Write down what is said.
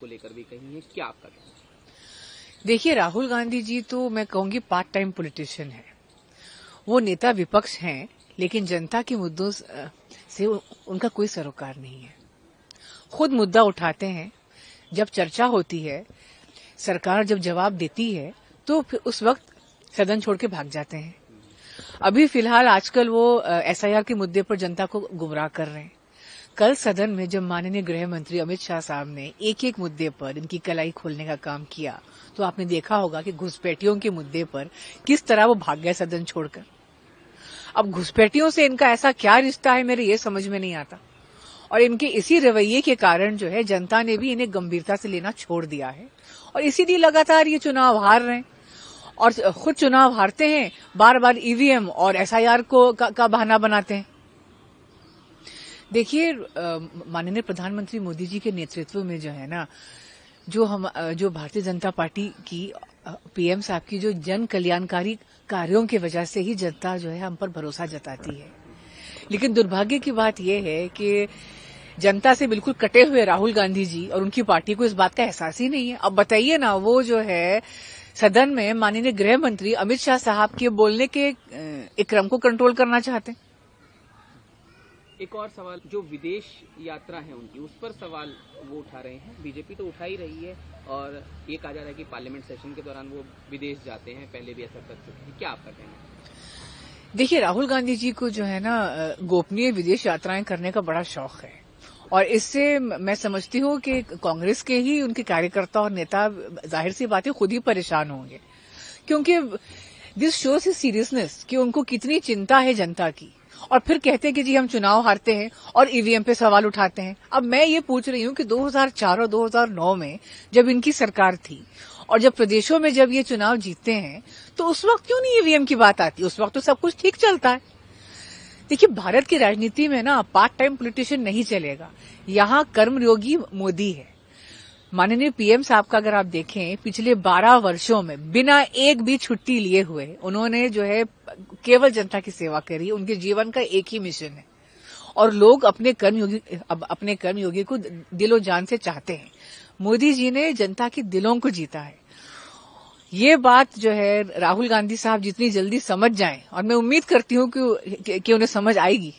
को लेकर भी कही है, क्या आपका कहना है? देखिए, राहुल गांधी जी तो मैं कहूंगी पार्ट टाइम पॉलिटिशियन है। वो नेता विपक्ष हैं, लेकिन जनता के मुद्दों से उनका कोई सरोकार नहीं है। खुद मुद्दा उठाते हैं, जब चर्चा होती है, सरकार जब जवाब देती है, तो फिर उस वक्त सदन छोड़ के भाग जाते हैं। अभी फिलहाल आजकल वो एसआईआर के मुद्दे पर जनता को गुमराह कर रहे हैं। कल सदन में जब माननीय गृह मंत्री अमित शाह साहब ने एक एक मुद्दे पर इनकी कलाई खोलने का काम किया, तो आपने देखा होगा कि घुसपैठियों के मुद्दे पर किस तरह वो भाग गए सदन छोड़कर। अब घुसपैठियों से इनका ऐसा क्या रिश्ता है, मेरे ये समझ में नहीं आता। और इनके इसी रवैये के कारण जो है जनता ने भी इन्हें गंभीरता से लेना छोड़ दिया है, और इसीलिए लगातार ये चुनाव हार रहे हैं। और खुद चुनाव हारते हैं, बार बार ईवीएम और एसआईआर का बहाना बनाते हैं। देखिए, माननीय प्रधानमंत्री मोदी जी के नेतृत्व में जो है ना, जो भारतीय जनता पार्टी की पीएम साहब की जो जन कल्याणकारी कार्यों की वजह से ही जनता जो है हम पर भरोसा जताती है। लेकिन दुर्भाग्य की बात यह है कि जनता से बिल्कुल कटे हुए राहुल गांधी जी और उनकी पार्टी को इस बात का एहसास ही नहीं है। अब बताइए ना, वो जो है सदन में माननीय गृह मंत्री अमित शाह साहब के बोलने के एक क्रम को कंट्रोल करना चाहते हैं। एक और सवाल, जो विदेश यात्रा है उनकी, उस पर सवाल वो उठा रहे हैं। बीजेपी तो उठा ही रही है, और ये कहा जा रहा है कि पार्लियामेंट सेशन के दौरान वो विदेश जाते हैं, पहले भी ऐसा कर चुके हैं। क्या आपका कहना है? देखिए, राहुल गांधी जी को जो है ना गोपनीय विदेश यात्राएं करने का बड़ा शौक है, और इससे मैं समझती हूँ कि कांग्रेस के ही उनके कार्यकर्ता और नेता जाहिर सी बात है खुद ही परेशान होंगे, क्योंकि दिस शोज हिज सीरियसनेस कि उनको कितनी चिंता है जनता की। और फिर कहते हैं कि जी हम चुनाव हारते हैं और ईवीएम पे सवाल उठाते हैं। अब मैं ये पूछ रही हूँ कि 2004 और 2009 में जब इनकी सरकार थी और जब प्रदेशों में जब ये चुनाव जीतते हैं, तो उस वक्त क्यों नहीं ईवीएम की बात आती? उस वक्त तो सब कुछ ठीक चलता है। देखिए, भारत की राजनीति में ना पार्ट टाइम पॉलिटिशियन नहीं चलेगा। यहाँ कर्मयोगी मोदी है। माननीय पीएम साहब का अगर आप देखें, पिछले 12 वर्षों में बिना एक भी छुट्टी लिए हुए उन्होंने जो है केवल जनता की सेवा करी। उनके जीवन का एक ही मिशन है, और लोग अपने कर्मयोगी को दिलो जान से चाहते हैं। मोदी जी ने जनता के दिलों को जीता है। ये बात जो है राहुल गांधी साहब जितनी जल्दी समझ जाएं, और मैं उम्मीद करती हूं कि उन्हें समझ आएगी,